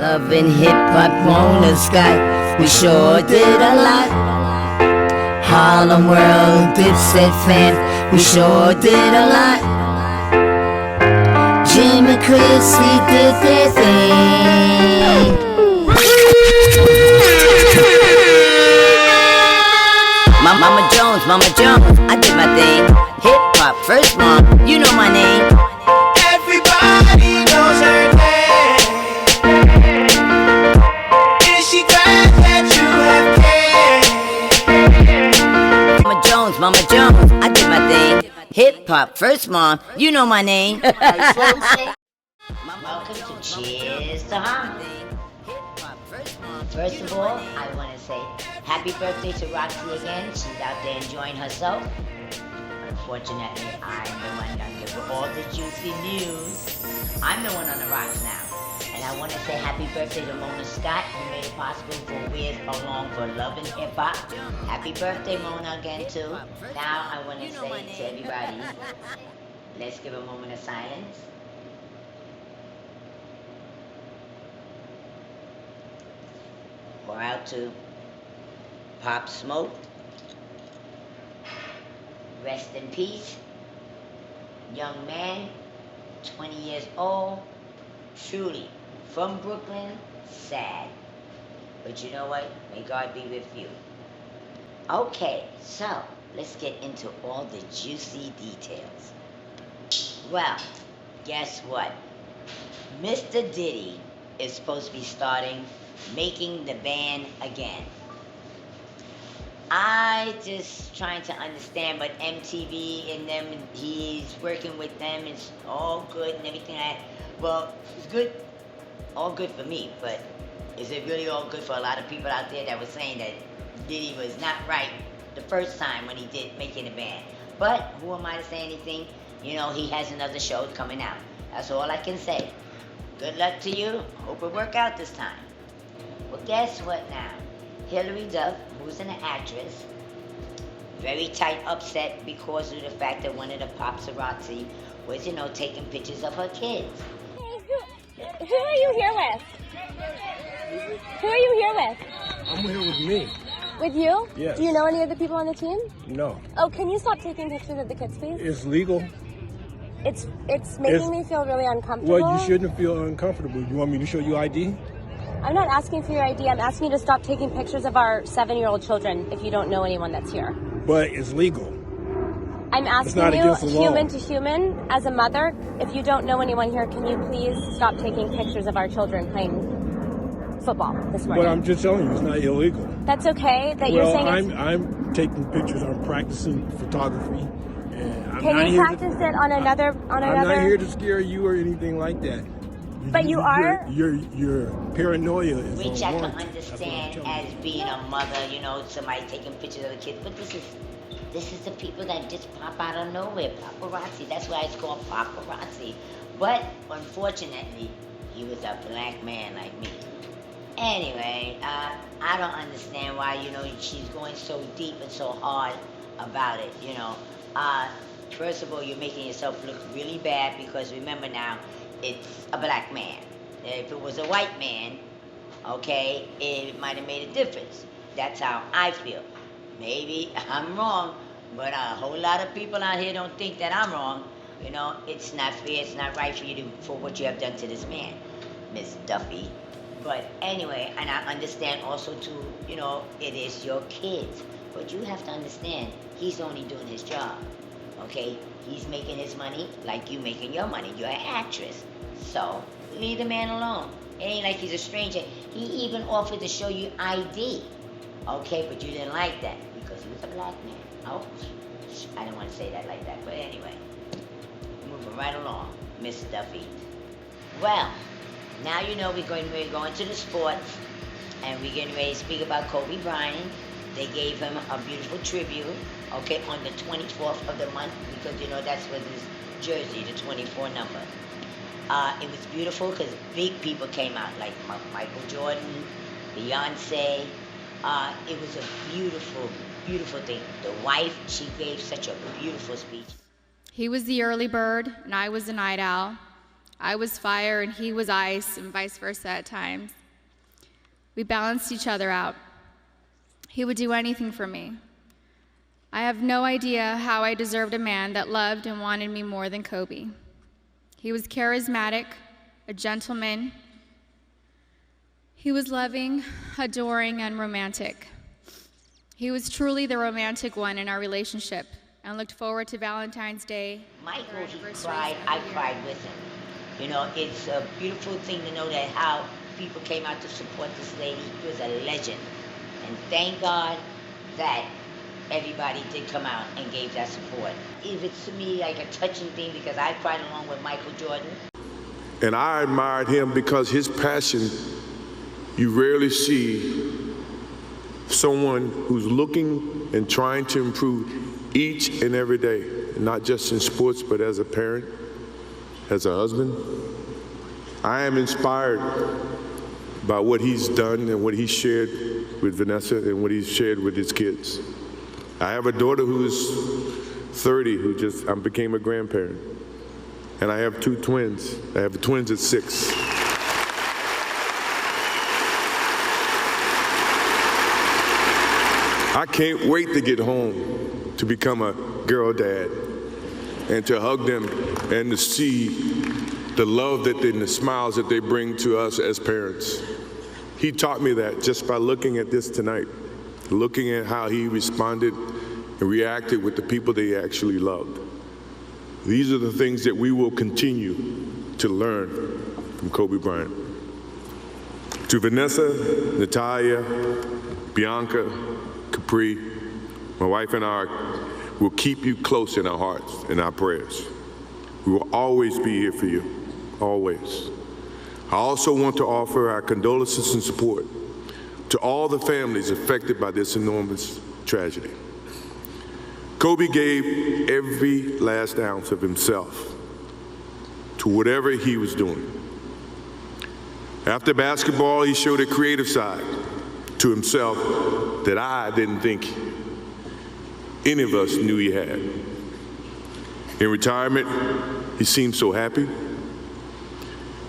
Love and hip-hop on the sky, we sure did a lot. Harlem World, Dipset fam, we sure did a lot. Jim and Chrissy did their thing. Mama Jones, I did my thing. Hip-hop, first mom, you know my name. Everybody knows her name. Is she glad that you have came? Mama Jones, I did my thing. Hip-hop, first mom, you know my name. Welcome to Cheers To Harlem. First of all, I want to say happy birthday to Roxy again. She's out there enjoying herself. Unfortunately, I'm the one that gives her all the juicy news. I'm the one on the rocks now. And I want to say happy birthday to Mona Scott, who made it possible for We're Along for Love and Hip Hop. Happy birthday, Mona, again, too. Now I want to say to everybody, let's give a moment of silence. Pour out to Pop Smoke. Rest in peace. Young man, 20 years old, truly from Brooklyn, sad. But you know what? May God be with you. Okay, so let's get into all the juicy details. Well, guess what? Mr. Diddy is supposed to be starting making the band again. I just trying to understand, but MTV and them, he's working with them, it's all good and everything like that. Well, it's good, all good for me, but is it really all good for a lot of people out there that were saying that Diddy was not right the first time when he did making a band? But who am I to say anything? You know, he has another show coming out. That's all I can say. Good luck to you. Hope it work out this time. Well, guess what now? Hilary Duff, who's an actress, very tight upset because of the fact that one of the paparazzi was, taking pictures of her kids. Hey, who are you here with? Who are you here with? I'm here with me. With you? Yes. Do you know any of the people on the team? No. Oh, can you stop taking pictures of the kids, please? It's legal. It's making me feel really uncomfortable. Well, you shouldn't feel uncomfortable. You want me to show you ID? I'm not asking for your ID. I'm asking you to stop taking pictures of our 7-year-old children if you don't know anyone that's here. But it's legal. I'm asking you, human to human, as a mother, if you don't know anyone here, can you please stop taking pictures of our children playing football this morning? But I'm just telling you, it's not illegal. That's okay that you're saying I'm taking pictures. I'm practicing photography. And can you practice it on another? I'm not here to scare you or anything like that. But you are? Your paranoia is Which I can unwarranted. understand as being a mother, somebody taking pictures of the kids. But this is the people that just pop out of nowhere. Paparazzi. That's why it's called paparazzi. But unfortunately, he was a black man like me. Anyway, I don't understand why, she's going so deep and so hard about it, First of all, you're making yourself look really bad because remember now, it's a black man. If it was a white man, okay, it might have made a difference. That's how I feel. Maybe I'm wrong, but a whole lot of people out here don't think that I'm wrong. It's not fair, it's not right for you for what you have done to this man, Miss Duffy. But anyway, and I understand also too, it is your kids. But you have to understand, he's only doing his job, okay? He's making his money like you making your money. You're an actress. So, leave the man alone. It ain't like he's a stranger. He even offered to show you ID, okay? But you didn't like that because he was a black man. Oh, I didn't want to say that like that, but anyway. Moving right along, Miss Duffy. Well, now we're going to the sports, and we're getting ready to speak about Kobe Bryant. They gave him a beautiful tribute, okay, on the 24th of the month, because, that's what his jersey, the 24 number. It was beautiful because big people came out, like Michael Jordan, Beyonce. It was a beautiful, beautiful thing. The wife, she gave such a beautiful speech. He was the early bird, and I was the night owl. I was fire and he was ice, and vice versa at times. We balanced each other out. He would do anything for me. I have no idea how I deserved a man that loved and wanted me more than Kobe. He was charismatic, a gentleman. He was loving, adoring, and romantic. He was truly the romantic one in our relationship, and looked forward to Valentine's Day. Michael, he cried, I cried with him. You know, it's a beautiful thing to know that how people came out to support this lady. He was a legend. And thank God that everybody did come out and gave that support. If it's to me like a touching thing because I cried along with Michael Jordan. And I admired him because his passion, you rarely see someone who's looking and trying to improve each and every day, not just in sports, but as a parent, as a husband. I am inspired by what he's done and what he shared with Vanessa and what he's shared with his kids. I have a daughter who's 30 who became a grandparent. And I have 2 twins. I have twins at 6. I can't wait to get home to become a girl dad and to hug them and to see the love and the smiles that they bring to us as parents. He taught me that just by looking at this tonight, looking at how he responded and reacted with the people that he actually loved. These are the things that we will continue to learn from Kobe Bryant. To Vanessa, Natalia, Bianca, Capri, my wife and I will keep you close in our hearts and our prayers. We will always be here for you, always. I also want to offer our condolences and support to all the families affected by this enormous tragedy. Kobe gave every last ounce of himself to whatever he was doing. After basketball, he showed a creative side to himself that I didn't think any of us knew he had. In retirement, he seemed so happy.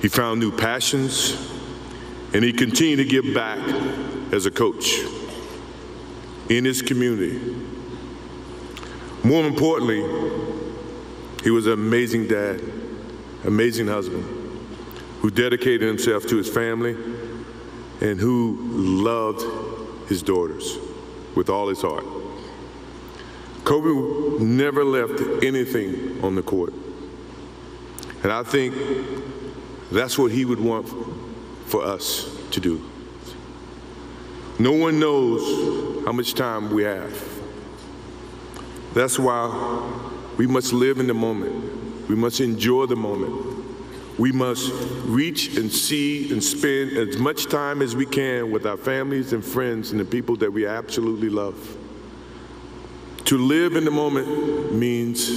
He found new passions, and he continued to give back as a coach in his community. More importantly, he was an amazing dad, amazing husband, who dedicated himself to his family and who loved his daughters with all his heart. Kobe never left anything on the court. And I think that's what he would want for us to do. No one knows how much time we have. That's why we must live in the moment. We must enjoy the moment. We must reach and see and spend as much time as we can with our families and friends and the people that we absolutely love. To live in the moment means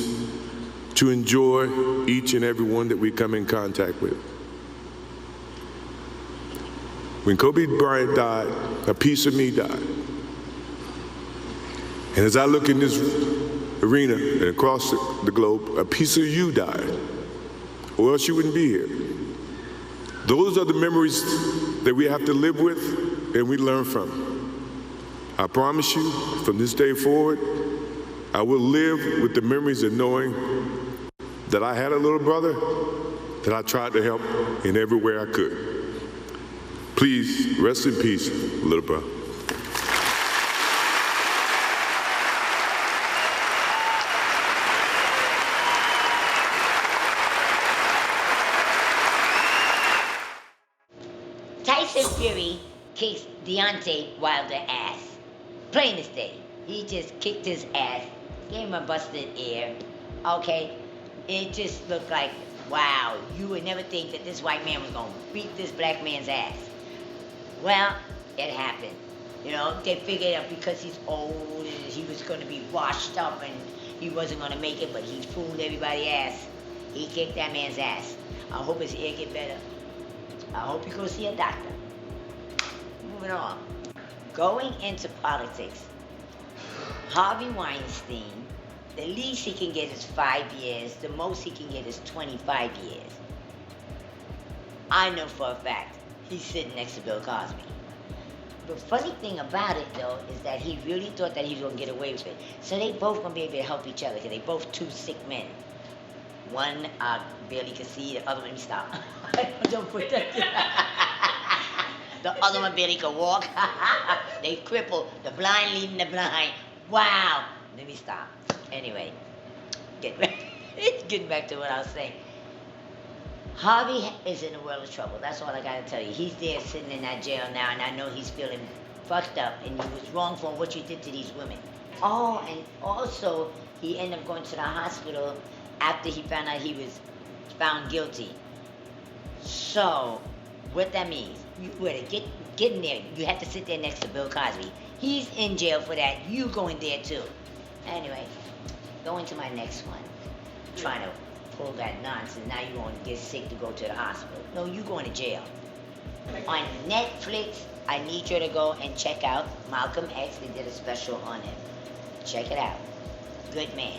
to enjoy each and every one that we come in contact with. When Kobe Bryant died, a piece of me died. And as I look in this arena and across the globe, a piece of you died, or else you wouldn't be here. Those are the memories that we have to live with and we learn from. I promise you, from this day forward, I will live with the memories of knowing that I had a little brother that I tried to help in every way I could. Please, rest in peace, little brother. Tyson Fury kicks Deontay Wilder ass. Plain as day. He just kicked his ass, gave him a busted ear. Okay? It just looked like, wow, you would never think that this white man was gonna beat this black man's ass. Well, it happened. You know, they figured out because he's old and he was gonna be washed up and he wasn't gonna make it, but he fooled everybody's ass. He kicked that man's ass. I hope his ear get better. I hope you go see a doctor. Moving on. Going into politics. Harvey Weinstein, the least he can get is 5 years. The most he can get is 25 years. I know for a fact he's sitting next to Bill Cosby. The funny thing about it, though, is that he really thought that he was going to get away with it. So they both going to be able to help each other, because they both two sick men. One barely could see, the other one, stop. Don't put that. The other one barely could walk. They crippled, the blind leading the blind. Wow. Let me stop. Anyway, getting back to what I was saying. Harvey is in a world of trouble. That's all I got to tell you. He's there sitting in that jail now, and I know he's feeling fucked up, and you was wrong for what you did to these women. Oh, and also, he ended up going to the hospital after he found out he was found guilty. So, what that means, you were to get in there, you had to sit there next to Bill Cosby. He's in jail for that. You go in there too. Anyway, going to my next one. Trying to pull that nonsense. Now you're going to get sick to go to the hospital. No, you going to jail. On Netflix, I need you to go and check out Malcolm X. They did a special on him. Check it out. Good man.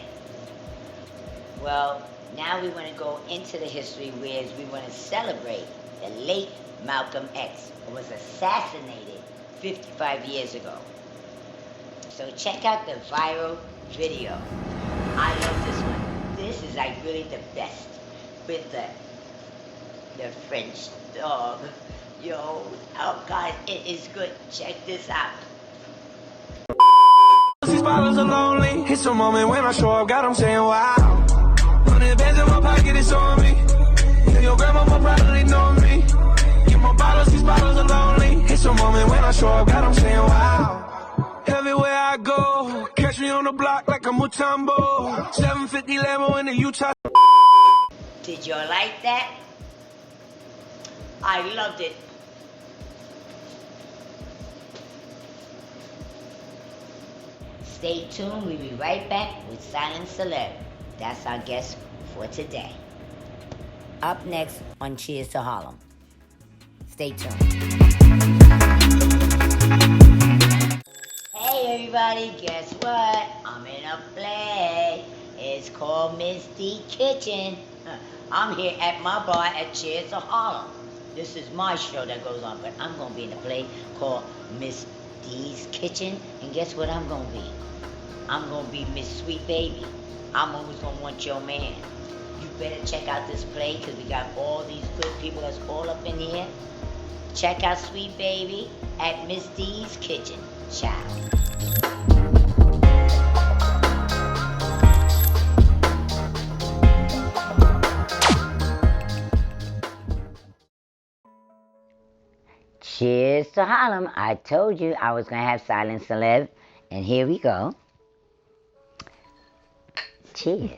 Well, now we want to go into the history where we want to celebrate the late Malcolm X, who was assassinated 55 years ago. So check out the viral video. I love this one. This is like really the best with the French dog. Yo, oh guys, it is good. Check this out. These bottles are lonely. It's a moment when I show up, God, I'm saying wow. 100 bands in my pocket, it's on me. And your grandma will probably know me. Get my bottles, these bottles are lonely. It's a moment when I show up, God, I'm saying wow. Everywhere I go, catch me on the block like a Mutombo. 750 Lambo in the Utah. Did you like that? I loved it. Stay tuned, we'll be right back with Silent Celeb. That's our guest for today. Up next on Cheers to Harlem. Stay tuned. Hey everybody, guess what? I'm in a play. It's called Miss D's Kitchen. I'm here at my bar at Cheers to Harlem. This is my show that goes on, but I'm going to be in a play called Miss D's Kitchen. And guess what I'm going to be? I'm going to be Miss Sweet Baby. I'm always going to want your man. You better check out this play because we got all these good people that's all up in here. Check out Sweet Baby at Miss D's Kitchen. Ciao. Cheers to Harlem. I told you I was going to have Silent Celeb, and here we go. Cheers.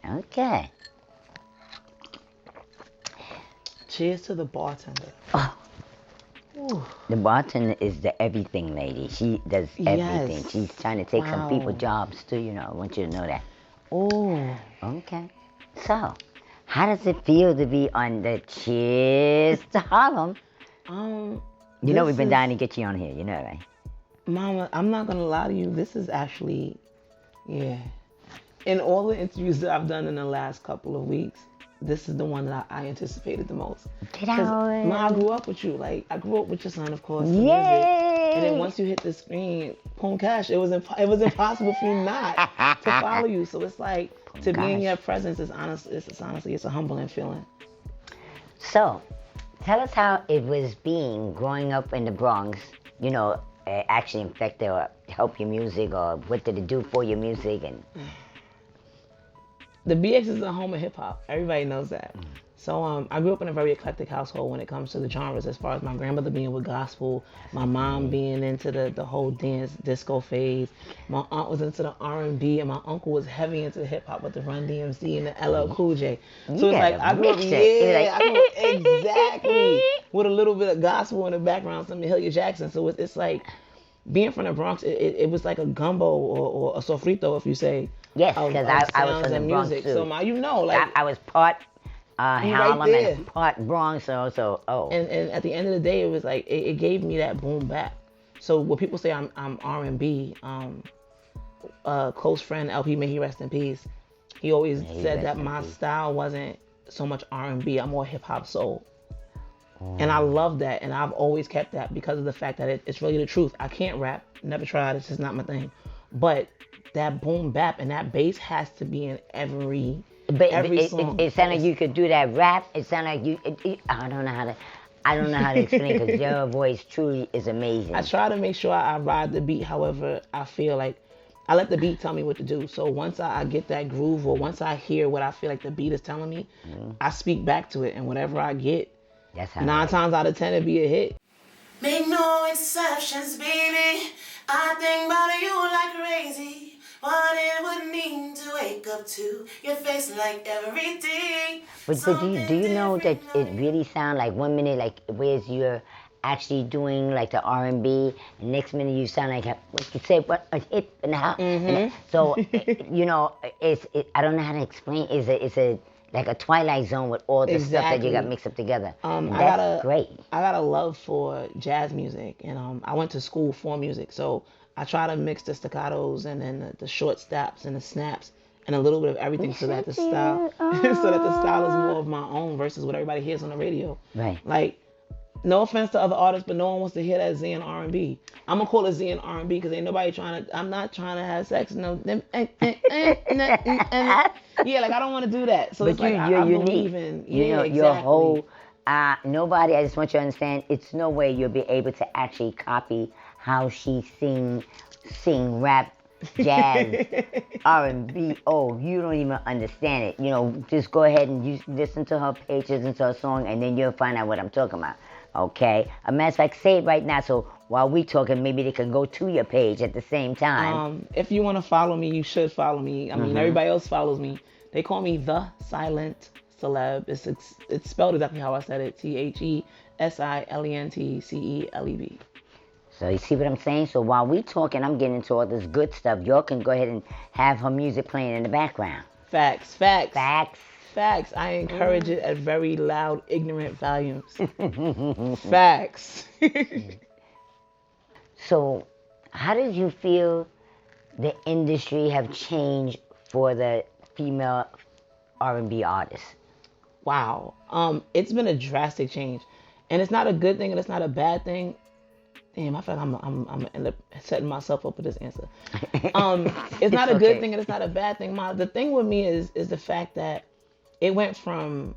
Okay. Cheers to the bartender. Oh. Ooh. The bartender is the everything lady. She does everything. Yes. She's trying to take some people's jobs too, you know. I want you to know that. Oh. Okay. So, how does it feel to be on the Cheers to Harlem? You know we've been dying to get you on here, you know, right? Mama, I'm not gonna lie to you. This is actually, in all the interviews that I've done in the last couple of weeks, this is the one that I anticipated the most. Get out. Ma, I grew up with you. Like, I grew up with your son, of course, the music. And then once you hit the screen, Pum Cash, it was impossible for me not to follow you. So it's like, to be in your presence is honestly, it's a humbling feeling. So, tell us how it was being growing up in the Bronx, you know, actually affect or help your music, or what did it do for your music? And the BX is the home of hip hop. Everybody knows that. So I grew up in a very eclectic household when it comes to the genres, as far as my grandmother being with gospel, my mom being into the whole dance disco phase, my aunt was into the R&B, and my uncle was heavy into hip hop with the Run DMC and the LL Cool J. So it's like I grew up, exactly, with a little bit of gospel in the background, some Mahalia Jackson. So it's like being from the Bronx, it was like a gumbo or a sofrito, if you say. Yes, because I was from the Bronx music. too. So you know, like I was part Harlem right and part Bronx, so And at the end of the day, it was like it gave me that boom bap. So when people say I'm R&B, close friend LP, may he rest in peace. He always said that my style wasn't so much R&B. I'm more hip hop soul. And I love that, and I've always kept that because of the fact that it's really the truth. I can't rap, never tried, it's just not my thing. But that boom bap and that bass has to be in every song. It sounds like you could do that rap. It sounds like you. I don't know how to explain because your voice truly is amazing. I try to make sure I ride the beat. However, I feel like I let the beat tell me what to do. So once I get that groove, or once I hear what I feel like the beat is telling me, I speak back to it, and whatever I get. That's how 9 times out of 10 it'd be a hit. Make no exceptions, baby. I think about you like crazy. What it would mean to wake up to your face like every day. But do you know that it really sounds like 1 minute like whereas you're actually doing like the R&B, and next minute you sound like what you say, what a hit and how. So you know, I don't know how to explain. It's a like a Twilight Zone with all the stuff that you got mixed up together. That's great. I got a love for jazz music, and I went to school for music, so I try to mix the staccatos and then the short stops and the snaps and a little bit of everything so that the style is more of my own versus what everybody hears on the radio. Right. Like, no offense to other artists, but no one wants to hear that Zen R&B. I'm gonna call it Zen R&B because ain't nobody I'm not trying to have sex. Yeah, like I don't want to do that. So but it's like you're I unique. believe in exactly. Your whole nobody. I just want you to understand. It's no way you'll be able to actually copy how she sing rap, jazz, R&B. Oh, you don't even understand it. You know, just go ahead and you listen to her page, listen to her song, and then you'll find out what I'm talking about. Okay? A matter of fact, say it right now so while we talking, maybe they can go to your page at the same time. If you want to follow me, you should follow me. I mean, everybody else follows me. They call me the Silent Celeb. It's spelled exactly how I said it. TheSilentCeleb. So you see what I'm saying? So while we talking, I'm getting into all this good stuff. Y'all can go ahead and have her music playing in the background. Facts. I encourage it at very loud, ignorant volumes. Facts. So how did you feel the industry have changed for the female R&B artists? Wow. It's been a drastic change. And it's not a good thing and it's not a bad thing. Damn, I feel like I'm end up setting myself up with this answer. It's not a good thing and it's not a bad thing. The thing with me is the fact that it went from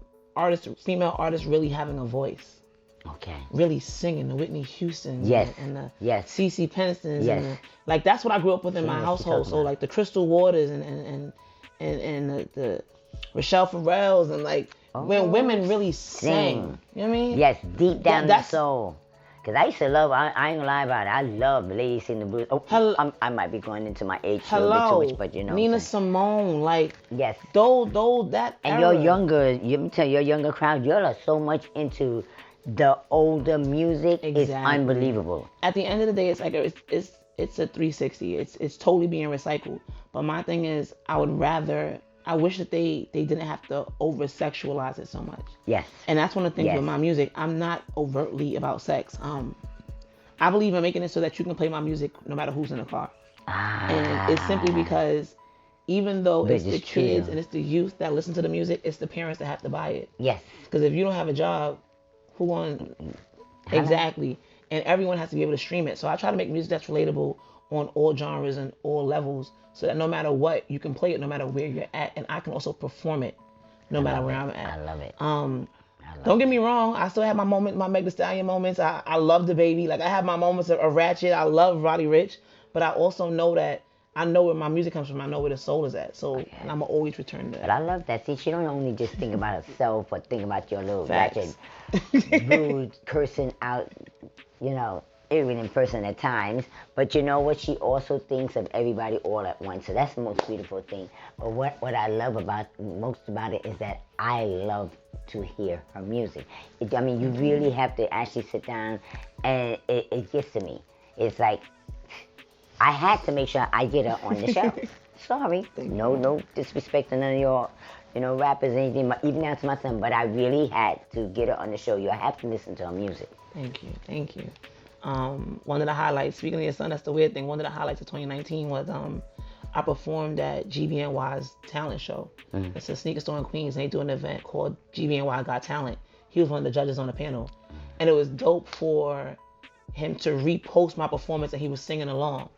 female artists really having a voice. Okay. Really singing the Whitney Houstons and the CeCe Penistons. Yes. And like that's what I grew up with in my household. So like the Crystal Waters and the Rochelle Farrells and like when women really sang. You know what I mean? Yes, deep down in the soul. Because I used to love, I ain't gonna lie about it, I love the ladies sing the blues. Oh, I might be going into my age a little bit too much, but you know. Nina Simone, like, yes. Though that and era. you're younger, let me tell you, your younger crowd, y'all are so much into the older music. It's unbelievable. At the end of the day, it's like, it's a 360. It's totally being recycled. But my thing is, I wish that they didn't have to over-sexualize it so much. Yes. And that's one of the things with my music. I'm not overtly about sex. I believe in making it so that you can play my music no matter who's in the car. And it's simply because even though it's the kids and it's the youth that listen to the music, it's the parents that have to buy it. Yes. Because if you don't have a job, who going exactly? And everyone has to be able to stream it. So I try to make music that's relatable on all genres and all levels, so that no matter what, you can play it no matter where you're at, and I can also perform it no matter where I'm at. I love it. Don't get me wrong, I still have my moments, my Meg Thee Stallion moments. I love the baby. Like I have my moments of Ratchet. I love Roddy Ricch, but I also know that I know where my music comes from. I know where the soul is at. So and I'm gonna always return to that. But I love that. See, she don't only just think about herself, but think about your little Ratchet, rude, cursing out, you know, irritating person at times, but you know what? She also thinks of everybody all at once. So that's the most beautiful thing. But what I love most about it is that I love to hear her music. I mean, you really have to actually sit down, and it gets to me. It's like I had to make sure I get her on the show. Sorry, no disrespect to none of your, you know, rappers or anything, but even down to my son. But I really had to get her on the show. You have to listen to her music. Thank you. One of the highlights, speaking of your son, that's the weird thing. One of the highlights of 2019 was I performed at GBNY's talent show. It's a sneaker store in Queens, and they do an event called GBNY Got Talent. He was one of the judges on the panel. And it was dope for him to repost my performance, and he was singing along.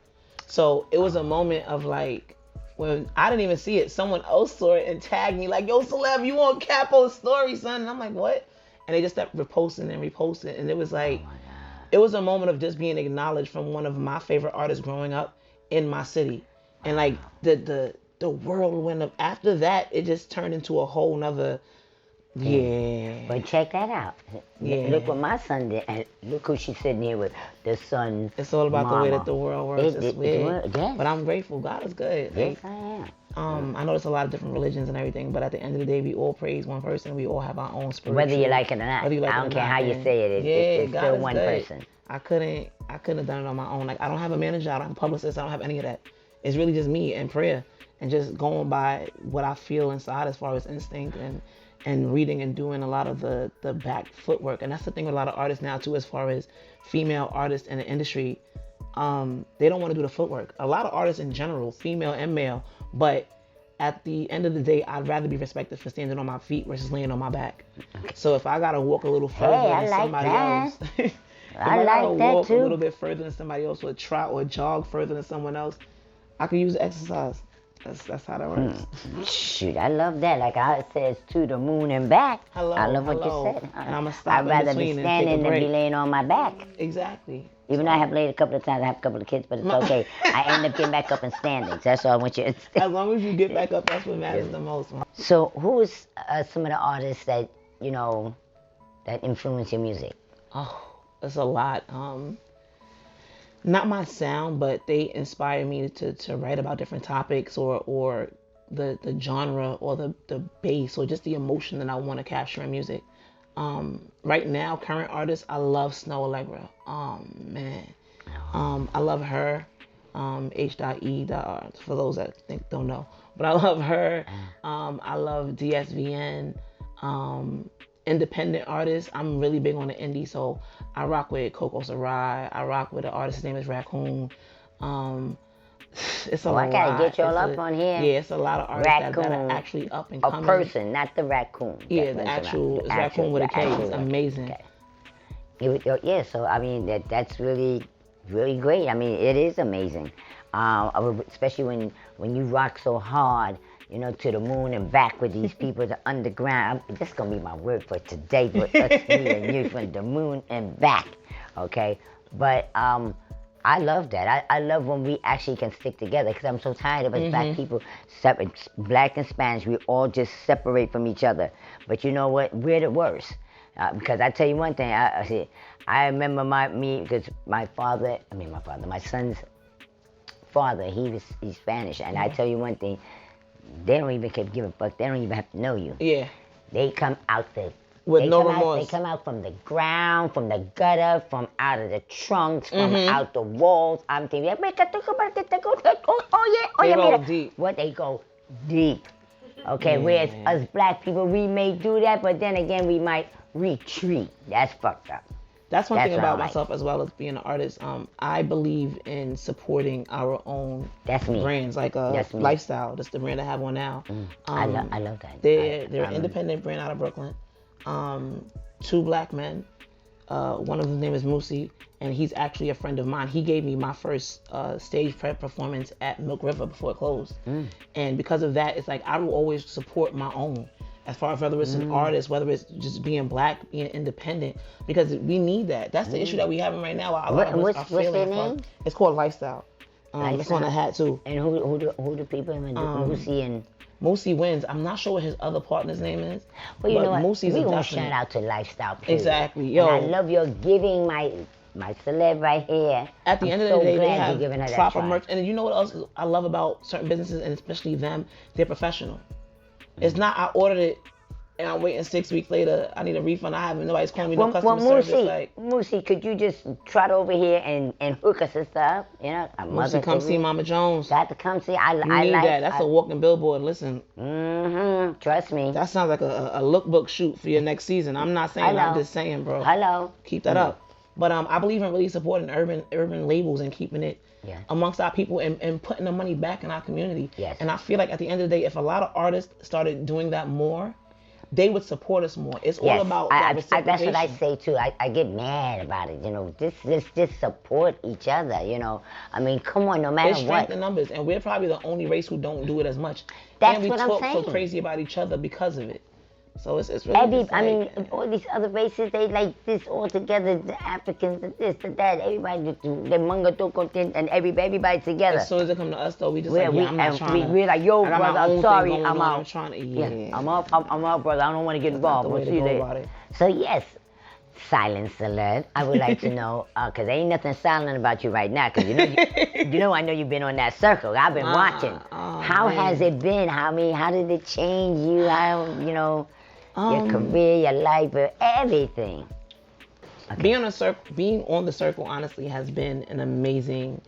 So it was a moment of like, when I didn't even see it, someone else saw it and tagged me like, yo, Celeb, you on Capo's story, son? And I'm like, what? And they just kept reposting and reposting. And it was like, it was a moment of just being acknowledged from one of my favorite artists growing up in my city. And like the whirlwind of after that, it just turned into a whole nother, But check that out. Yeah. Look what my son did, and look who she's sitting here with, the son. It's all about mama. the way that the world works. It's weird. Yes. But I'm grateful. God is good. Yes, Like, I am. I know there's a lot of different religions and everything, but at the end of the day, we all praise one person. We all have our own spiritual. Whether you like it or not. Whether you like I it don't or care not, how you man. say it. It's God still is one good. person. I couldn't have done it on my own. Like, I don't have a manager. I don't have a publicist. I don't have any of that. It's really just me and prayer and just going by what I feel inside as far as instinct and reading and doing a lot of the back footwork. And that's the thing with a lot of artists now too, as far as female artists in the industry. They don't want to do the footwork. A lot of artists in general, female and male, but at the end of the day, I'd rather be respected for standing on my feet versus laying on my back. So if I gotta walk a little further than somebody else, if I gotta walk a little bit further than somebody else, or trot or jog further than someone else, I could use exercise. That's how that works. Shoot, I love that. Like I said, to the moon and back. I love what you said. And I'm gonna stop I'd rather be standing than be laying on my back. Exactly. Even though I have laid a couple of times, I have a couple of kids, but it's okay. I end up getting back up and standing. So that's all I want you to say. As long as you get back up, that's what matters the most. So who is some of the artists that, you know, that influence your music? Oh, it's a lot. Not my sound, but they inspire me to write about different topics or the genre or the bass or just the emotion that I want to capture in music. Right now, current artists, I love Snow Allegra. Man. I love her. H.E. For those that don't know. But I love her. I love DSVN. Independent artists, I'm really big on the indie, so I rock with Coco Sarai. I rock with an artist, his name is Raccoon. It's a lot. I gotta get y'all up on here. Yeah, it's a lot of artists that are actually up and coming. A person, not the raccoon. Yeah, the actual, it's Raccoon with a K. It's amazing. Okay. Yeah, so I mean, that's really, really great. I mean, it is amazing. Especially when you rock so hard, you know, to the moon and back with these people, the underground. This is going to be my word for today, but us, me and you, from the moon and back, okay? But I love that. I love when we actually can stick together, because I'm so tired of us black people, black and Spanish, we all just separate from each other. But you know what? We're the worst. Because I tell you one thing, I remember my son's father, he's Spanish, and I tell you one thing, they don't even give a fuck. They don't even have to know you. Yeah. They come out with no remorse. They come out from the ground, from the gutter, from out of the trunks, from out the walls. I'm thinking, they go deep. What, they go deep. Okay, whereas us black people, we may do that, but then again, we might retreat. That's fucked up. That's one thing about myself, as well as being an artist. I believe in supporting our own brands, like Lifestyle. That's the brand I have on now. I love that. They're an independent brand out of Brooklyn. 2 black men. One of them name is Moosey, and he's actually a friend of mine. He gave me my first stage prep performance at Milk River before it closed. And because of that, it's like I will always support my own. As far as whether it's an artist, whether it's just being black, being independent, because we need that. That's the issue that we having right now. What's their name? It's called Lifestyle. It's on a hat too. And who the people? Moosey wins. I'm not sure what his other partner's name is. Well, you know what? Moosey's we gonna shout out to Lifestyle. Period. Exactly. Yo, and I love your giving my celeb right here. At the end of the day, they have proper merch. And you know what else I love about certain businesses, and especially them? They're professional. It's not I ordered it and I'm waiting 6 weeks later. I need a refund. Nobody's calling me no customer service. Moosey, could you just trot over here and hook us and stuff? You know, Moosey, come see Mama Jones. Got to come see. I need that. That's a walking billboard. Listen. Trust me. That sounds like a lookbook shoot for your next season. I'm not saying. I'm just saying, bro. Hello. Keep that up. But I believe in really supporting urban labels and keeping it amongst our people and putting the money back in our community. Yes. And I feel like at the end of the day, if a lot of artists started doing that more, they would support us more. It's all about that reciprocation. That's what I say too. I get mad about it. You know, just support each other. You know, I mean, come on, no matter it's strength what. in numbers, and we're probably the only race who don't do it as much. That's and we what I'm talk saying. so crazy about each other because of it. So it's really. I mean, all these other races, they like this all together. The Africans, this, the that. Everybody, the manga, and everybody together. As soon as it come to us, though, we just I'm not trying to. We're like, yo, brother, I'm sorry, I'm out. I'm trying to. I'm out, brother. I don't want to get involved. That's the way to go about it. So yes, Silent Celeb, I would like to know, because there ain't nothing silent about you right now, because I know you've been on that circle. I've been watching. How has it been? How did it change you? How, your career, your life, everything. Okay. Being on the circle, honestly, has been an amazing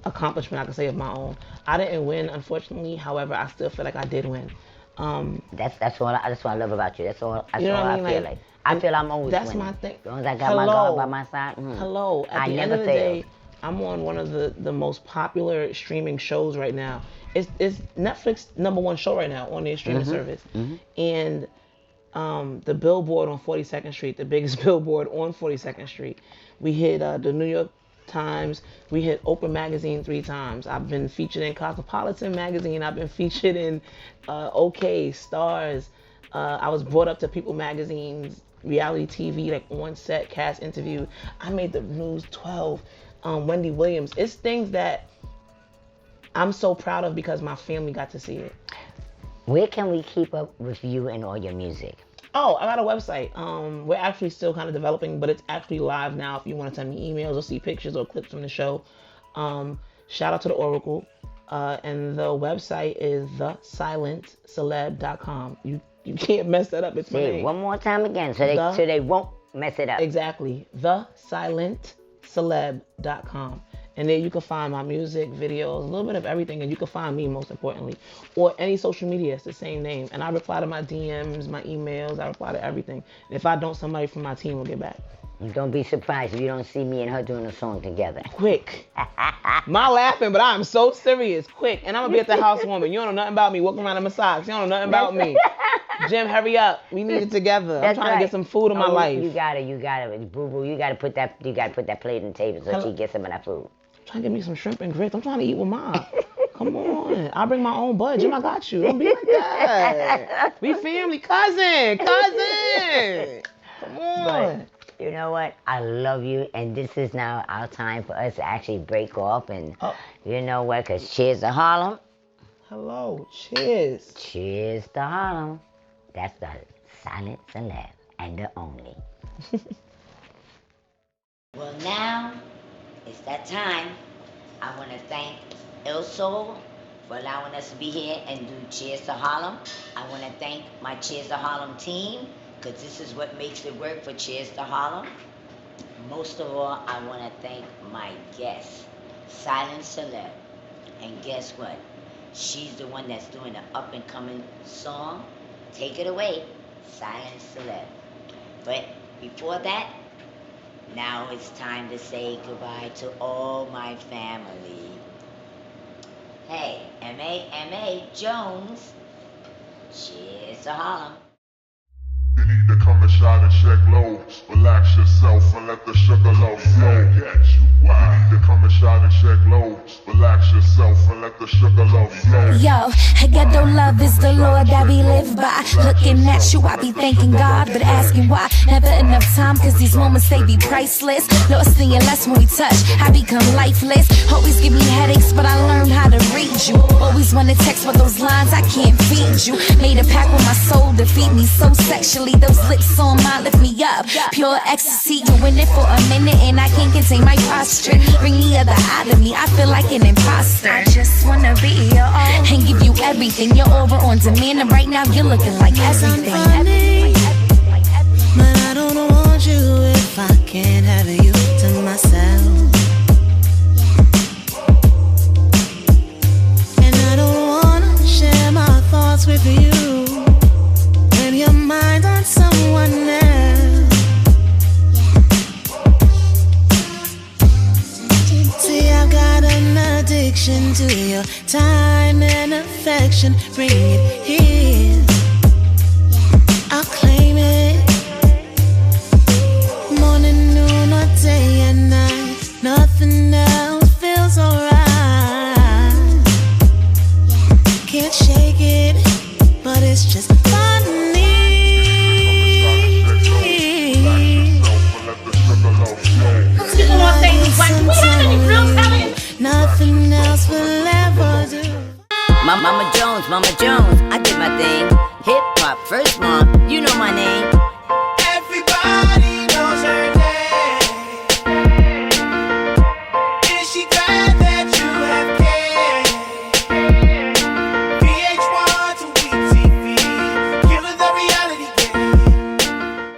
accomplishment, I can say, of my own. I didn't win, unfortunately. However, I still feel like I did win. That's what I love about you. That's all I feel like. I feel I'm always that's winning. My thing. As long as I got my God by my side. Hello. At the end of the day, I'm on one of the most popular streaming shows right now. It's Netflix #1 show right now on their streaming service. And the billboard on 42nd Street, the biggest billboard on 42nd Street. We hit the New York Times. We hit Oprah Magazine 3 times. I've been featured in Cosmopolitan Magazine. I've been featured in OK, Stars. I was brought up to People Magazine's reality TV, like on set, cast interview. I made the News 12. Wendy Williams. It's things that I'm so proud of because my family got to see it. Where can we keep up with you and all your music? Oh, I got a website. We're actually still kind of developing, but it's actually live now. If you want to send me emails or see pictures or clips from the show, shout out to the Oracle. And the website is thesilentceleb.com. You can't mess that up. It's my name. One more time again, so they won't mess it up. Exactly. thesilentceleb.com. And there you can find my music, videos, a little bit of everything, and you can find me, most importantly. Or any social media, it's the same name. And I reply to my DMs, my emails, I reply to everything. And if I don't, somebody from my team will get back. Don't be surprised if you don't see me and her doing a song together. Quick. My laughing, but I'm so serious. Quick. And I'm going to be at the housewarming. You don't know nothing about me. Walking around in my socks. You don't know nothing about me. Jim, hurry up. We need it together. I'm trying to get some food in my life. You got it. Boo-boo, you got to put that plate on the table so she gets some of that food. Trying to get me some shrimp and grits. I'm trying to eat with Mom. Come on. I'll bring my own bud. Jim, I got you. Don't be like that. We family. Cousin. Come on. But you know what? I love you. And this is now our time for us to actually break off. And you know what? Because Cheers to Harlem. Hello. Cheers. Cheers to Harlem. That's the Silent Celeb and the only. Well, now it's that time. I want to thank El Sol for allowing us to be here and do Cheers to Harlem. I want to thank my Cheers to Harlem team, because this is what makes it work for Cheers to Harlem. Most of all, I want to thank my guest, Silent Celeb. And guess what? She's the one that's doing the up-and-coming song. Take it away, Silent Celeb. But before that, now it's time to say goodbye to all my family. Hey, M.A. Jones. Cheers to Harlem. You need to come and shine and check low. Relax yourself and let the sugar love flow. Catch you. You need to come and shine and check low. Relax yourself and let the sugar love flow. Yo, ghetto love is the Lord that we live by. Looking at you, I be thanking God, but asking why. Never enough time, cause these moments they be priceless. Lost in your lust when we touch, I become lifeless. Always give me headaches, but I learned how to read you. Always wanna text with those lines, I can't feed you. Made a pact with my soul to feed me so sexually. Those lips on mine lift me up. Pure ecstasy, you in it for a minute and I can't contain my posture. Bring the other out of me, I feel like an imposter. I just wanna be your all and give you everything. You're over on demand and right now you're looking like everything. But I don't want you if I can't have you to myself. And I don't wanna share my thoughts with you when your mind on someone else. connection to your time and affection. Bring it here, I'll claim it. Morning, noon, or day and night, nothing else feels alright. Can't shake it, but it's just funny. Nothing else will ever do. Mama Jones, I did my thing. Hip hop, first mom, you know my name.